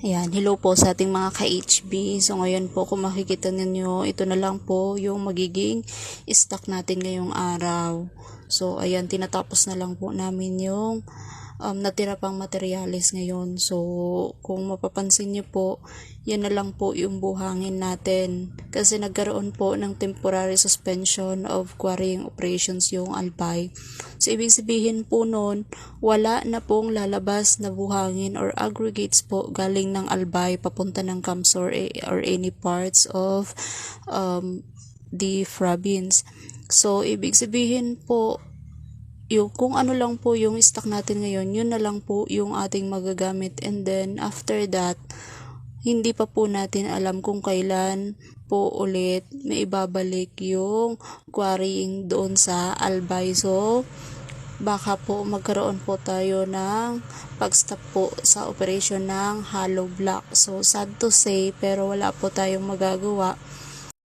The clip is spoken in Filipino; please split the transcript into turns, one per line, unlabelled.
Ayan, hello po sa ating mga ka-HB. So ngayon po kung makikita ninyo, ito na lang po yung magiging stock natin ngayong araw. So ayan, tinatapos na lang po namin yung natira pang materyales ngayon. So kung mapapansin nyo po, yan na lang po yung buhangin natin. Kasi nagkaroon po ng temporary suspension of quarrying operations yung Albay. So ibig sabihin po nun, wala na pong lalabas na buhangin or aggregates po galing ng Albay papunta ng Kamsor or any parts of the province. So ibig sabihin po, yung kung ano lang po yung stock natin ngayon, yun na lang po yung ating magagamit, and then after that, hindi pa po natin alam kung kailan po ulit may ibabalik yung quarrying doon sa Albay. So baka po magkaroon po tayo ng pag-stop po sa operation ng hollow block. So sad to say, pero wala po tayong magagawa